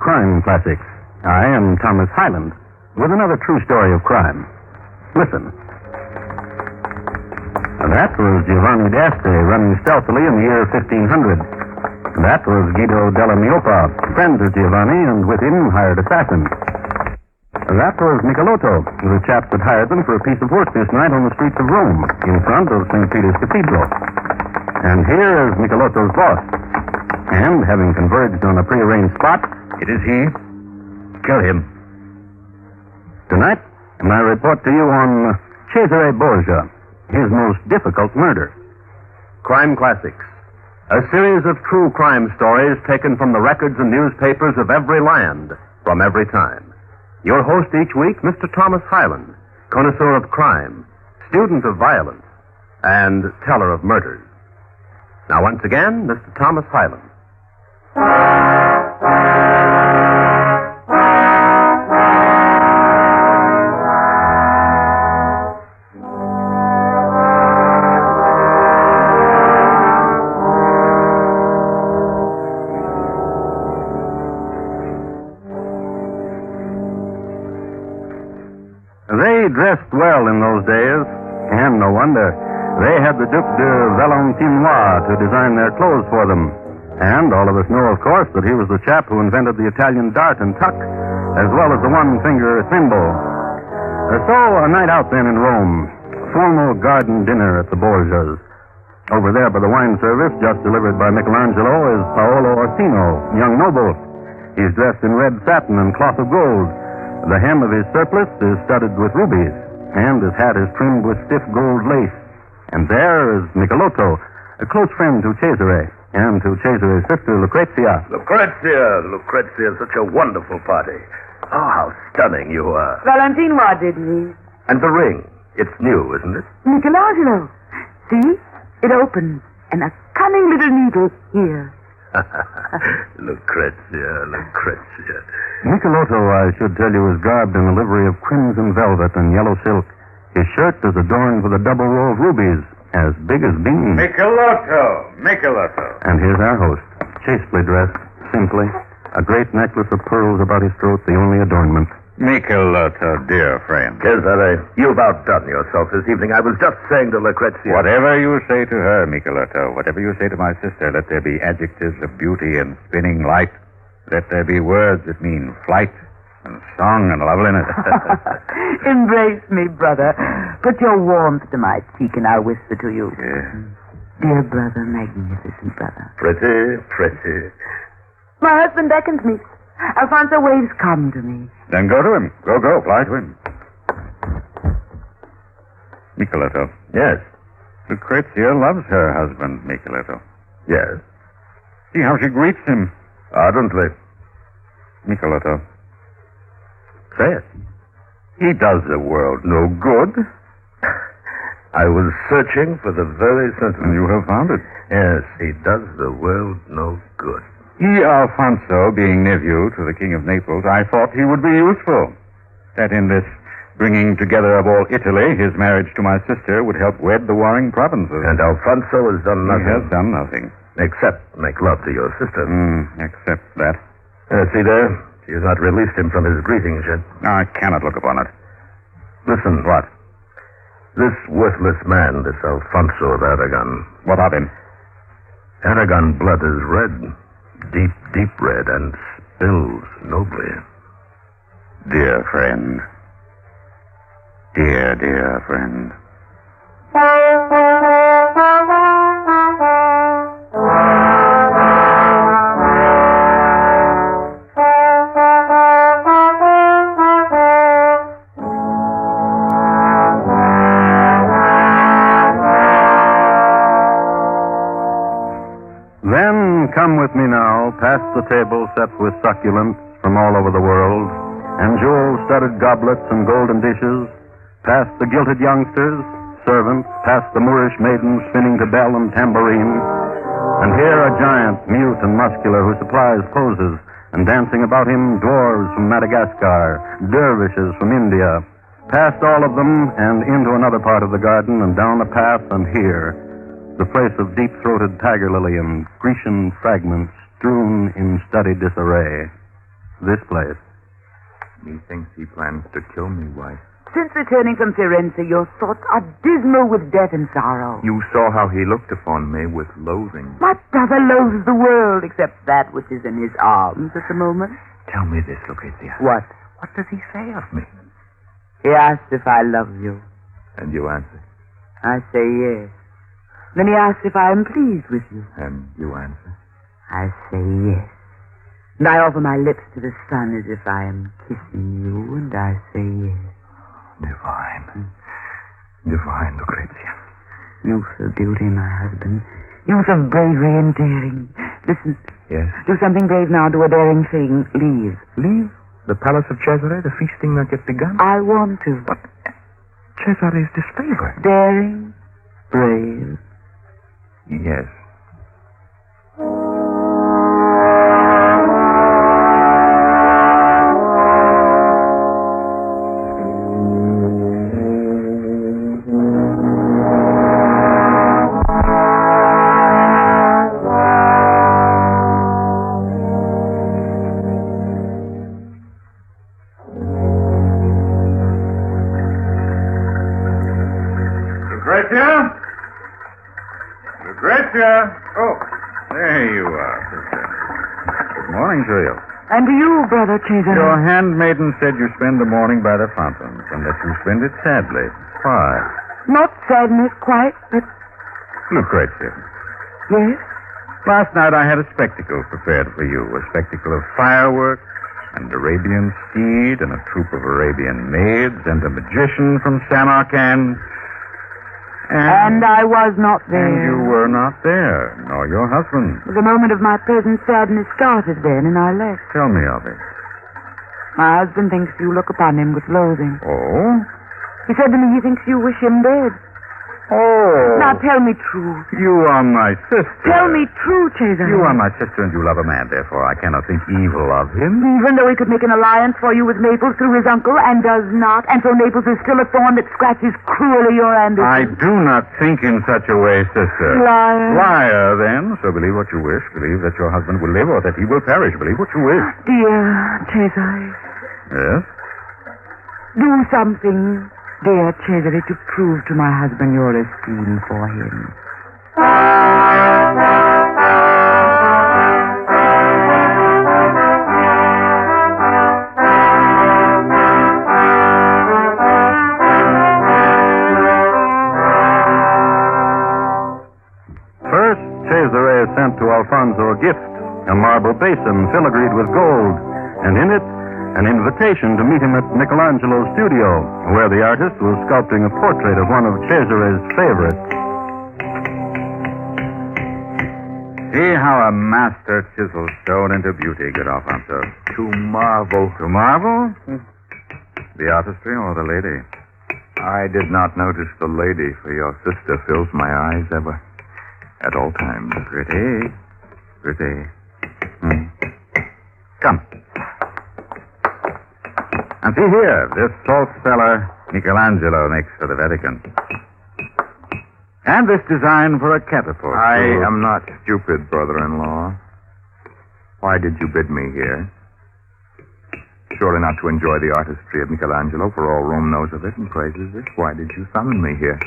Crime Classics. I am Thomas Hyland with another true story of crime. Listen. That was Giovanni d'Este running stealthily in the year 1500. That was Guido della Miopa, friend of Giovanni, and with him hired assassin. That was Michelotto, the chap that hired them for a piece of work this night on the streets of Rome, in front of St. Peter's Cathedral. And here is Michelotto's boss. And, having converged on a prearranged spot, It is he. Kill him. tonight, I report to you on Cesare Borgia, his most difficult murder. Crime Classics. A series of true crime stories taken from the records and newspapers of every land, from every time. Your host each week, Mr. Thomas Hyland, connoisseur of crime, student of violence, and teller of murders. Now, once again, Mr. Thomas Hyland. They dressed well in those days, and no wonder. They had the Duc de Valentinois to design their clothes for them. And all of us know, of course, that he was the chap who invented the Italian dart and tuck, as well as the one-finger thimble. So, a night out then in Rome. Formal garden dinner at the Borgias. Over there by the wine service, just delivered by Michelangelo, is Paolo Orsino, young noble. He's dressed in red satin and cloth of gold. The hem of his surplice is studded with rubies, and his hat is trimmed with stiff gold lace. And there is Michelotto, a close friend to Cesare, and to Cesare's sister, Lucrezia. Lucrezia, such a wonderful party. Oh, how stunning you are. Valentinois, didn't he? And the ring. It's new, isn't it? Michelangelo. See? It opens, and a cunning little needle here. Lucrezia. Michelotto, I should tell you, is garbed in a livery of crimson velvet and yellow silk. His shirt is adorned with a double row of rubies, as big as beans. Michelotto. And here's our host, chastely dressed, simply, a great necklace of pearls about his throat, the only adornment. Michelotto, dear friend. Cesare, you've outdone yourself this evening. I was just saying to Lucrezia. Whatever you say to her, Michelotto, whatever you say to my sister, let there be adjectives of beauty and spinning light. Let there be words that mean flight and song and loveliness. Embrace me, brother. Put your warmth to my cheek, and I'll whisper to you. Yeah. Dear brother, magnificent brother. Pretty. My husband beckons me. Alfonso waves come to me. Then go to him. Go, fly to him. Michelotto. Yes. Lucrezia loves her husband, Michelotto. Yes. See how she greets him. Ardently. Michelotto. Say it. He does the world no good. I was searching for the very sentiment. And you have found it. Yes, he does the world no good. He, Alfonso, being nephew to the King of Naples, I thought he would be useful. That in this bringing together of all Italy, his marriage to my sister would help wed the warring provinces. And Alfonso has done nothing. He has done nothing. Except make love to your sister. Except that. See there? She has not released him from his greetings yet. I cannot look upon it. Listen. What? This worthless man, this Alfonso of Aragon. What of him? Aragon blood is red. Deep red, and spills nobly. Dear friend. Dear friend. Then come with me now, past the table set with succulents from all over the world, and jewel-studded goblets and golden dishes, past the gilded youngsters, servants, past the Moorish maidens spinning to bell and tambourine, and here a giant, mute and muscular, who supplies poses, and dancing about him dwarves from Madagascar, dervishes from India, past all of them and into another part of the garden and down a path, and here, the place of deep-throated tiger lily and Grecian fragments strewn in studied disarray. this place. Methinks he plans to kill me, wife. Since returning from Firenze, your thoughts are dismal with death and sorrow. You saw how he looked upon me with loathing. My brother loathes the world except that which is in his arms at the moment. Tell me this, Lucrezia. What? What does he say of me? He asks if I love you. And you answer. I say yes. Then he asks if I am pleased with you. And you answer. I say yes. And I offer my lips to the sun as if I am kissing you, and I say yes. Divine. Divine, Lucrezia. Youth of beauty, my husband. Youth of bravery and daring. Listen. Yes? Do something brave now, do a daring thing. Leave. Leave? The palace of Cesare, the feasting not yet begun? I want to. But Cesare's disfavor. Daring. Brave. Yes. Lucrezia? Lucrezia? Oh, there you are, sister. Good morning to you. And to you, brother Cesare. Your handmaiden said you spend the morning by the fountains and that you spend it sadly. Why? Not sadness quite, but Lucrezia, yes. last night I had a spectacle prepared for you. A spectacle of fireworks and Arabian steed and a troop of Arabian maids and a magician from Samarkand. And I was not there. And you were not there, nor your husband. The moment of my present sadness started then, and I left. Tell me of it. My husband thinks you look upon him with loathing. Oh? He said to me he thinks you wish him dead. Oh. Now tell me true. You are my sister. Tell me true, Cesare. You are my sister and you love a man, therefore I cannot think evil of him. Even though he could make an alliance for you with Naples through his uncle and does not, and so Naples is still a thorn that scratches cruelly your ambition. I do not think in such a way, sister. Liar. Liar, then. So believe what you wish. Believe that your husband will live or that he will perish. Believe what you wish. Dear Cesare, Yes? do something, dear Cesare, to prove to my husband your esteem for him. First, Cesare sent to Alfonso a gift, a marble basin filigreed with gold, and in it, an invitation to meet him at Michelangelo's studio, where the artist was sculpting a portrait of one of Cesare's favorites. See how a master chisels stone into beauty, good Alfonso. To marvel. To marvel? The artistry or the lady? I did not notice the lady, for your sister fills my eyes ever, at all times. Pretty. Pretty. Come. And see here, this salt cellar Michelangelo makes for the Vatican. And this design for a catapult. I am not stupid, brother-in-law. Why did you bid me here? Surely not to enjoy the artistry of Michelangelo, for all Rome knows of it and praises it. Why did you summon me here?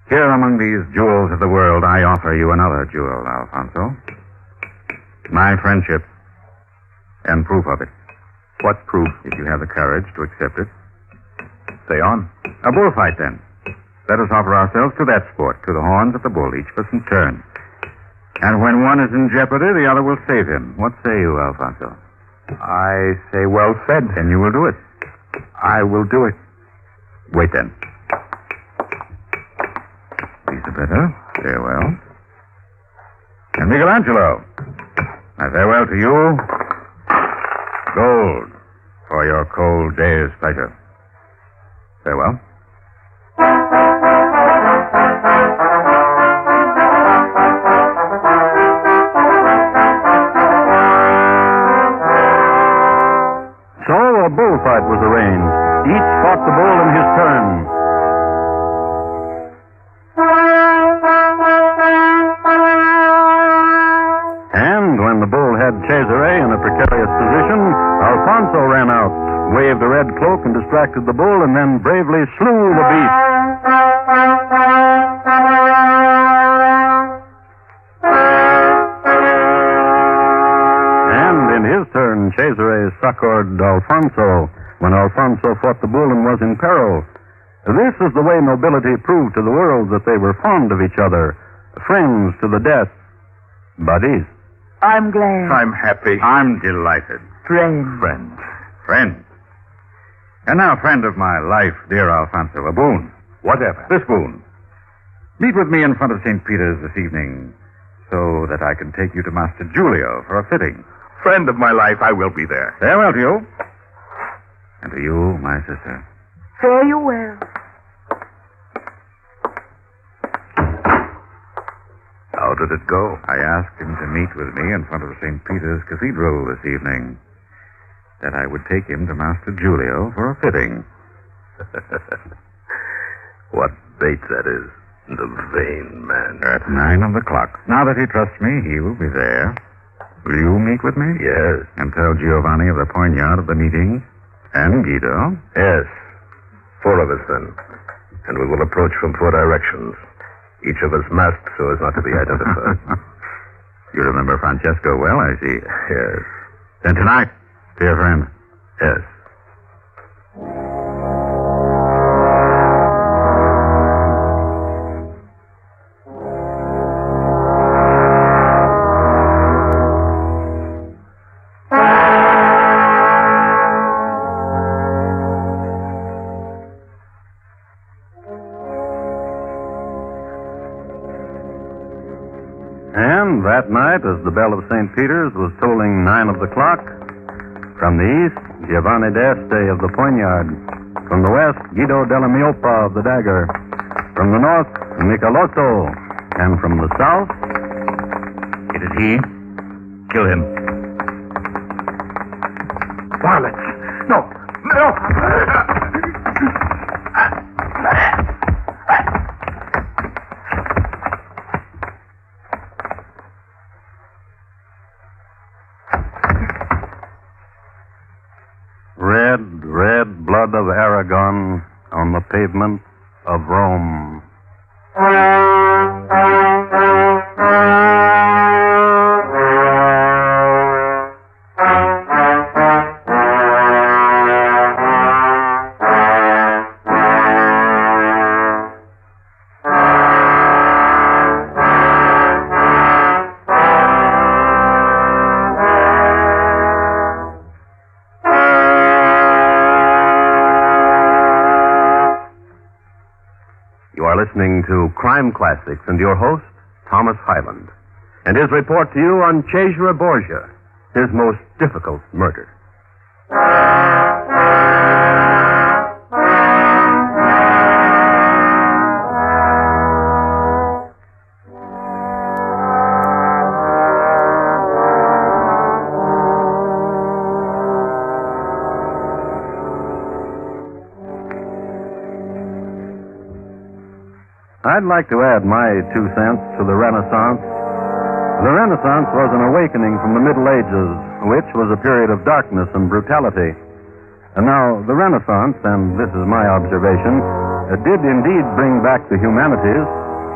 Here among these jewels of the world, I offer you another jewel, Alfonso. My friendship. And proof of it. What proof? If you have the courage to accept it. Say on. A bullfight, then. Let us offer ourselves to that sport, to the horns of the bull, each of us in turn. And when one is in jeopardy, the other will save him. What say you, Alfonso? I say well said. Then you will do it. I will do it. Wait, then. These are better. Farewell. And Michelangelo, my farewell to you. Gold for your cold day's pleasure. Farewell. So a bullfight was arranged. Each fought the bull in his turn. And when the bull had Cesare in a precarious position, gave the red cloak and distracted the bull, and then bravely slew the beast. And in his turn, Cesare succored Alfonso when Alfonso fought the bull and was in peril. This is the way nobility proved to the world that they were fond of each other, friends to the death, buddies. I'm glad. I'm happy. I'm delighted. Friend. Friend. And now, friend of my life, dear Alfonso, a boon. Whatever. This boon. Meet with me in front of St. Peter's this evening so that I can take you to Master Giulio for a fitting. Friend of my life, I will be there. Farewell to you. And to you, my sister. Fare you well. How did it go? I asked him to meet with me in front of St. Peter's Cathedral this evening, that I would take him to Master Giulio for a fitting. What bait that is. The vain man. At 9 o'clock. Now that he trusts me, he will be there. Will you meet with me? Yes. And tell Giovanni of the poignard of the meeting? And Guido? Yes. 4 of us, then. And we will approach from 4 directions. Each of us masked so as not to be identified. You remember Francesco well, I see. Yes. Then tonight, dear friend. Yes. And that night, as the bell of St. Peter's was tolling 9 of the clock, from the east, Giovanni d'Este of the poignard. From the west, Guido della Miopa of the dagger. From the north, Michelotto. And from the south... It is he. Kill him. Varlets. No. No. Red blood of Aragon on the pavement of Rome. You are listening to Crime Classics and your host, Thomas Hyland, and his report to you on Cesare Borgia, his most difficult murder. I'd like to add my 2 cents to the Renaissance. The Renaissance was an awakening from the Middle Ages, which was a period of darkness and brutality. And now, the Renaissance, and this is my observation, did indeed bring back the humanities,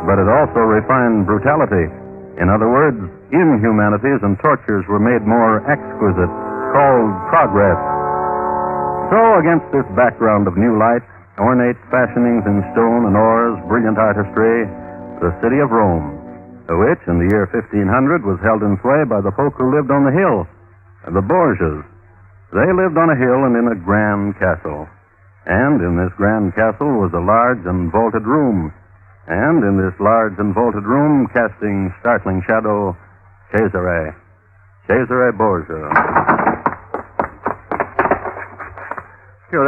but it also refined brutality. In other words, inhumanities and tortures were made more exquisite, called progress. So, against this background of new light, ornate fashionings in stone and ores, brilliant artistry, the city of Rome, which in the year 1500 was held in sway by the folk who lived on the hill, the Borgias. They lived on a hill and in a grand castle. And in this grand castle was a large and vaulted room. And in this large and vaulted room, casting startling shadow, Cesare Borgia. Your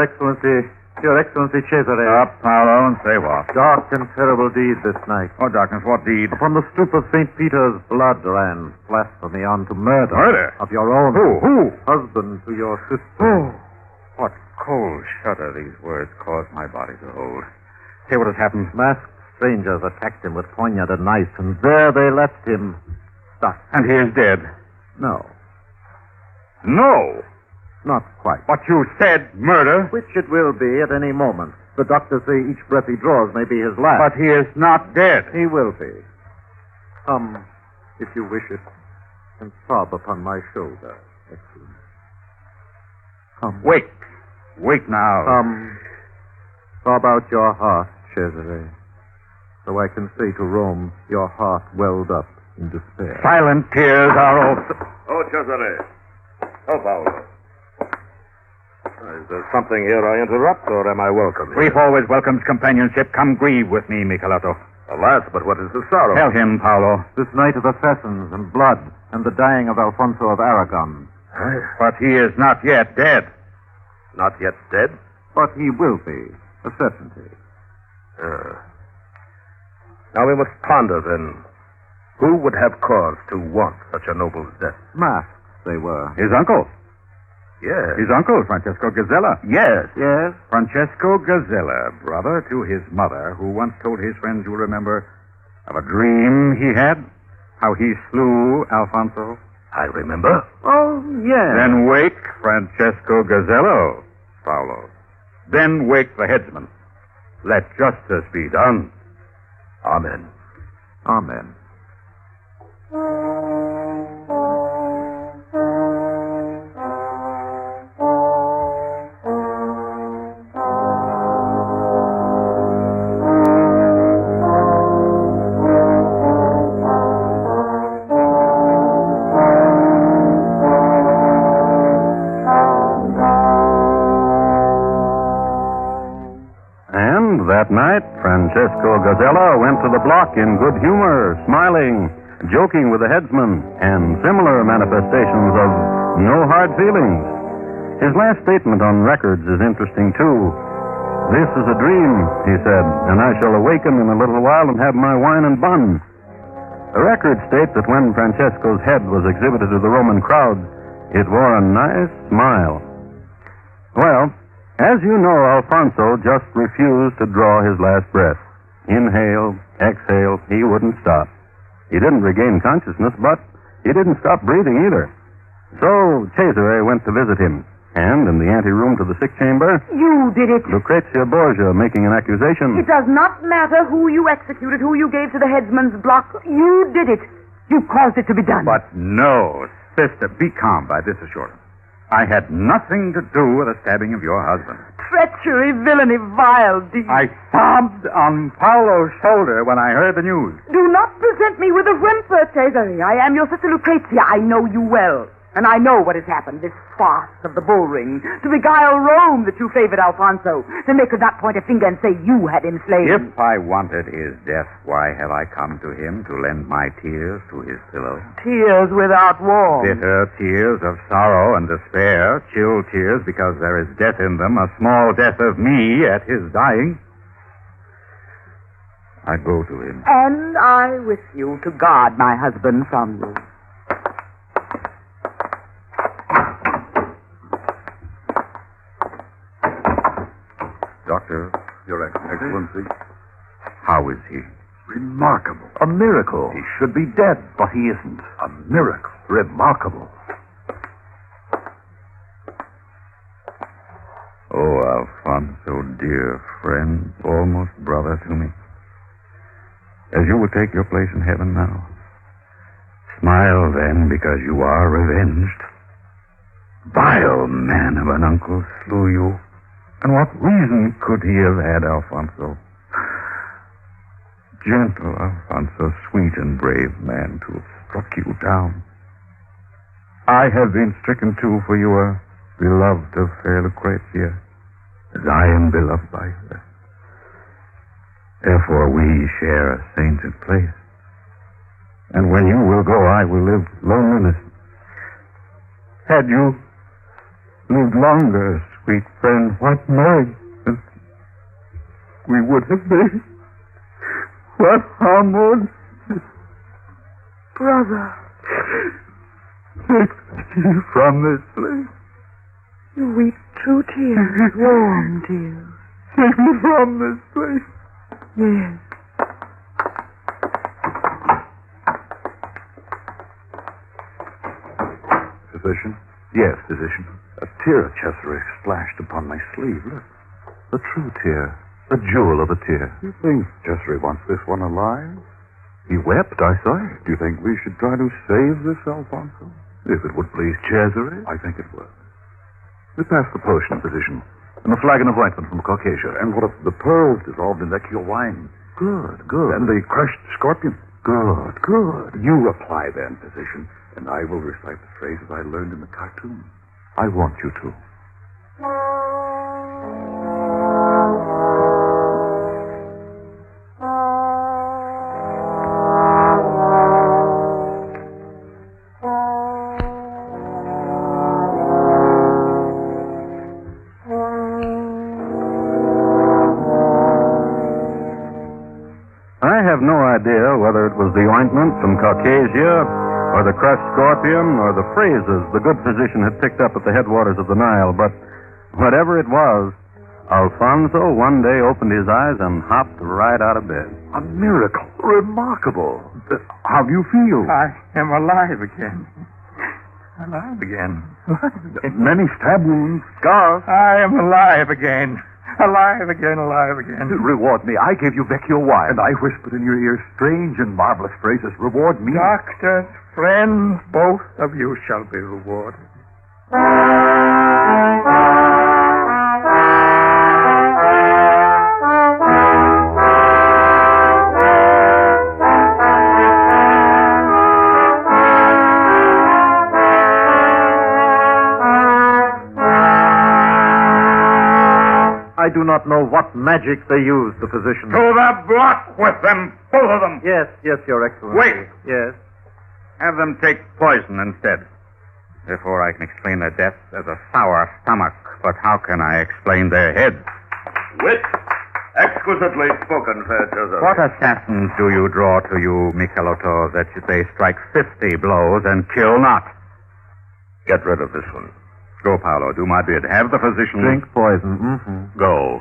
Excellency Cesare. Up, Paolo, and say what? Dark and terrible deed this night. Oh, darkness, what deed? From the stoop of St. Peter's, blood ran blasphemy on to murder. Murder? Of your own. Who? Husband to your sister. Oh, what cold shudder these words caused my body to hold. Say what has happened. Masked strangers attacked him with poignard and knife, and there they left him stuck. And he is dead. No. No. Not quite. But you said murder. Which it will be at any moment. The doctors say each breath he draws may be his last. But he is not dead. He will be. Come, if you wish it, and sob upon my shoulder, Excellent. Come. Wake. Wake now. Come. Sob out your heart, Cesare, so I can say to Rome, your heart welled up in despair. Silent tears are all... Oh, Cesare. Oh, Paolo. Is there something here I interrupt, or am I welcome? Grief always welcomes companionship. Come grieve with me, Michelato. Alas, but what is the sorrow? Tell him, Paolo. This night of assassins and blood, and the dying of Alfonso of Aragon. But he is not yet dead. Not yet dead? But he will be, a certainty. Now we must ponder, then. Who would have cause to want such a noble's death? Masks they were. His uncle. Yes. His uncle, Francesco Gazella. Yes. Yes? Francesco Gazella, brother to his mother, who once told his friends, you remember, of a dream he had, how he slew Alfonso. I remember. Oh, yes. Then wake Francesco Gazello, Paolo. Then wake the headsman. Let justice be done. Amen. Amen. That night, Francesco Gazella went to the block in good humor, smiling, joking with the headsman, and similar manifestations of no hard feelings. His last statement on records is interesting, too. "This is a dream," he said, "and I shall awaken in a little while and have my wine and bun." The records state that when Francesco's head was exhibited to the Roman crowd, it wore a nice smile. Well, as you know, Alfonso just refused to draw his last breath. Inhale, exhale, he wouldn't stop. He didn't regain consciousness, but he didn't stop breathing either. So Cesare went to visit him, and in the anteroom to the sick chamber, You did it. Cesare Borgia making an accusation. It does not matter who you executed, who you gave to the headsman's block. You did it. You caused it to be done. But no, sister, be calm by this assurance. I had nothing to do with the stabbing of your husband. Treachery, villainy, vile deed. I sobbed on Paolo's shoulder when I heard the news. Do not present me with a whimper, Cesare. I am your sister Lucrezia. I know you well. And I know what has happened, this farce of the bull ring. To beguile Rome that you favored Alfonso. Then they could not point a finger and say you had him slain. If I wanted his death, why have I come to him to lend my tears to his pillow? Tears without warmth. Bitter tears of sorrow and despair, chill tears because there is death in them, a small death of me at his dying. I go to him. And I with you to guard my husband from you. Doctor, Your Excellency. how is he? Remarkable. A miracle. He should be dead, but he isn't. A miracle. Remarkable. Oh, Alfonso, dear friend, almost brother to me. As you will take your place in heaven now, smile then because you are revenged. Vile man of an uncle slew you. And what reason could he have had, Alfonso? Gentle Alfonso, sweet and brave man, to have struck you down. I have been stricken too, for you are beloved of fair Lucrezia, as I am beloved by her. Therefore we share a sainted place. And when you will go, I will live loneliness. Had you lived longer, sweet friend, what marriage we would have been. What harmony. Brother. Take me from this place. You weep true tears, warm tears. Take me from this place. Yes. Physician? Yes, physician. A tear, Cesare, splashed upon my sleeve. Look. A true tear. A jewel of a tear. You think Cesare wants this one alive? He wept, I saw it. Do you think we should try to save this Alfonso? If it would please Cesare? I think it would. We pass the potion, physician, and a flagon of ointment from Caucasia. And what of the pearls dissolved in Vecchio wine? Good. And the crushed scorpion? Good. You apply then, physician, and I will recite the phrases I learned in the cartoon. I want you to. I have no idea whether it was the ointment from Caucasia, or the crushed scorpion, or the phrases the good physician had picked up at the headwaters of the Nile, but whatever it was, Alfonso one day opened his eyes and hopped right out of bed. A miracle. Remarkable. How do you feel? I am alive again. Many stab wounds, scars. I am alive again. Alive again. Reward me. I gave you Vecchio wine. And I whispered in your ear strange and marvelous phrases. Reward me. Doctors, friends, both of you shall be rewarded. I do not know what magic they used, the physician. To the block with them, both of them. Yes, Your Excellency. Wait. Yes. Have them take poison instead. Therefore, I can explain their death as a sour stomach. But how can I explain their heads? Wit. Exquisitely spoken, fair Cesare. What assassins do you draw to you, Michelotto, that they strike 50 blows and kill not? Get rid of this one. Go, Paolo. Do my bid. Have the physician... Drink poison. Mm-hmm. Go.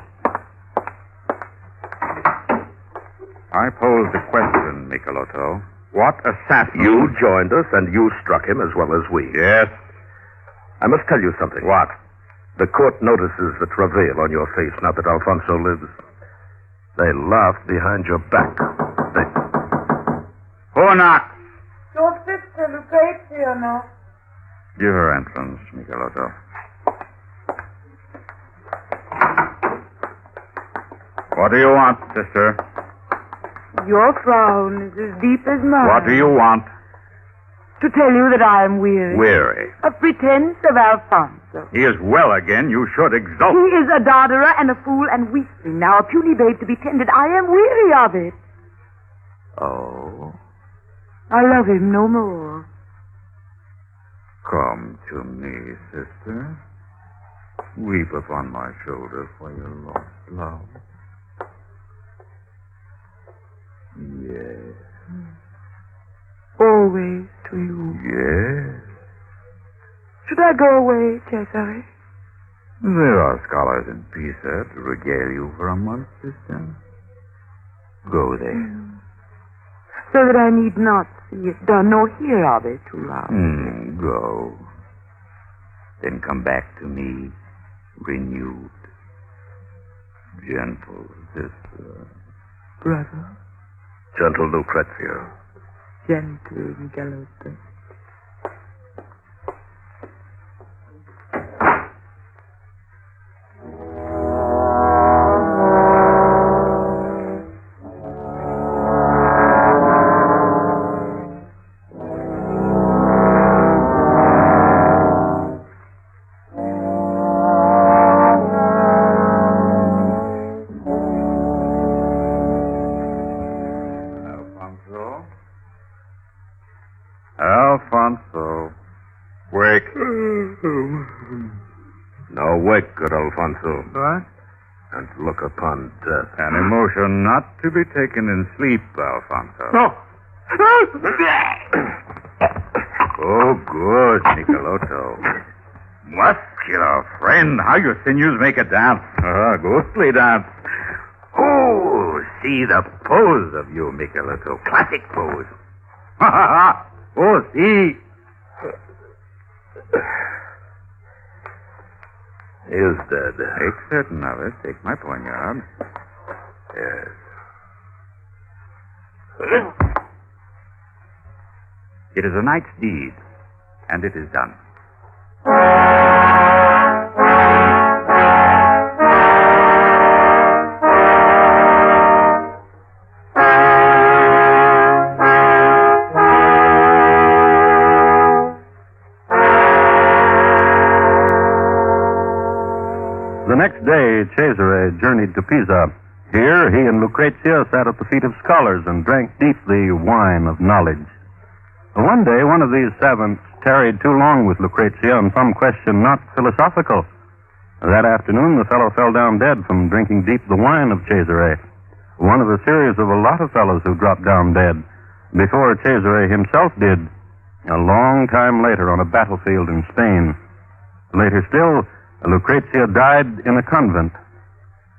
I pose the question, Michelotto. What assassin... You joined us, and you struck him as well as we. Yes. I must tell you something. What? The court notices the travail on your face now that Alfonso lives. They laughed behind your back. Who knocks? Your sister, Lucrezia. Give her entrance, Michelotto. What do you want, sister? Your frown is as deep as mine. What do you want? To tell you that I am weary. Weary. Of pretense of Alfonso. He is well again. You should exult. He is a dodderer and a fool and weakling. Now a puny babe to be tended. I am weary of it. Oh? I love him no more. Come to me, sister. Weep upon my shoulder for your lost love. Yes. Always to you. Yes. Should I go away, Cesare? There are scholars in Pisa to regale you for a month, sister. Go there. So that I need not see it done nor hear of it too long. Go. Then come back to me, renewed. Gentle sister. Brother, Gentle Lucrezia. gentle Michelotto. Alfonso. Wake. Now wake, good Alfonso, What? and look upon death. An emotion not to be taken in sleep, Alfonso. No. Oh, good, Michelotto. Muscular friend, how your sinews make a dance. Ghostly dance. Oh, see the pose of you, Michelotto. Classic pose. Ha, ha, ha. Oh, see. He is dead. Make certain of it. Take my poignard. Yes. It is a knight's deed, and it is done. The next day, Cesare journeyed to Pisa. Here, he and Lucrezia sat at the feet of scholars and drank deep the wine of knowledge. One day, one of these savants tarried too long with Lucrezia on some question not philosophical. That afternoon, the fellow fell down dead from drinking deep the wine of Cesare, one of a series of a lot of fellows who dropped down dead, before Cesare himself did, a long time later on a battlefield in Spain. Later still, Lucrezia died in a convent.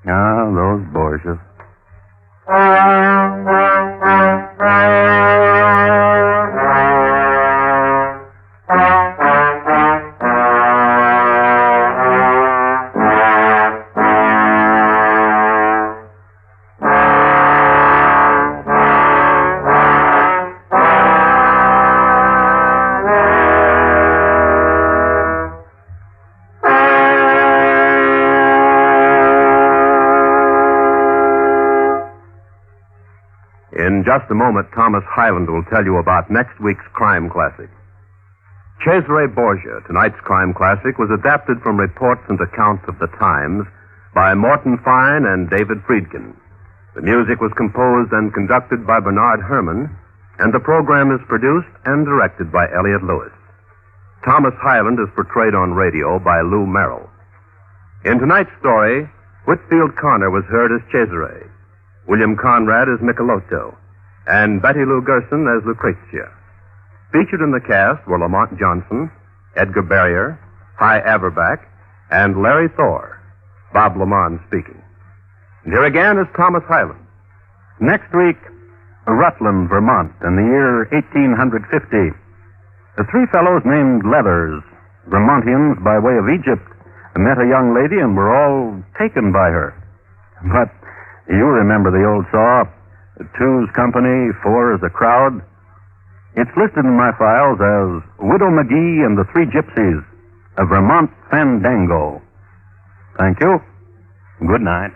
Ah, those Borgias. In just a moment, Thomas Hyland will tell you about next week's crime classic. Cesare Borgia, tonight's crime classic, was adapted from reports and accounts of the times by Morton Fine and David Friedkin. The music was composed and conducted by Bernard Herrmann, and the program is produced and directed by Elliot Lewis. Thomas Hyland is portrayed on radio by Lou Merrill. In tonight's story, Whitfield Connor was heard as Cesare, William Conrad as Michelotto, and Betty Lou Gerson as Lucrezia. Featured in the cast were Lamont Johnson, Edgar Barrier, Hy Averback, and Larry Thor. Bob Lamont speaking. And here again is Thomas Hyland. Next week, Rutland, Vermont, in the year 1850. The three fellows named Leathers, Vermontians by way of Egypt, met a young lady and were all taken by her. But you remember the old saw, two's company, four is a crowd. It's listed in my files as Widow McGee and the Three Gypsies, a Vermont fandango. Thank you. Good night.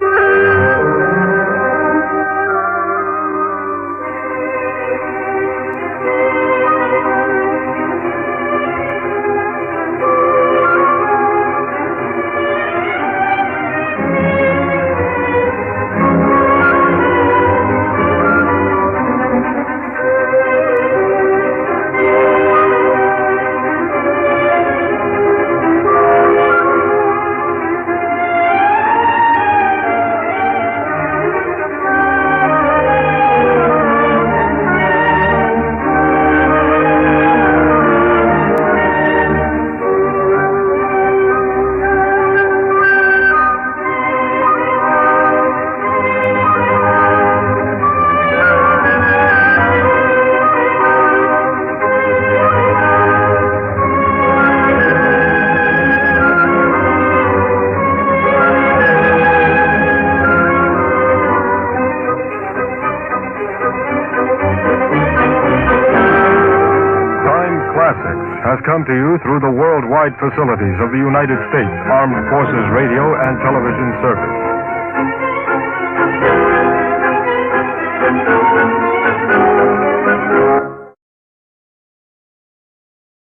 Has come to you through the worldwide facilities of the United States Armed Forces Radio and Television Service.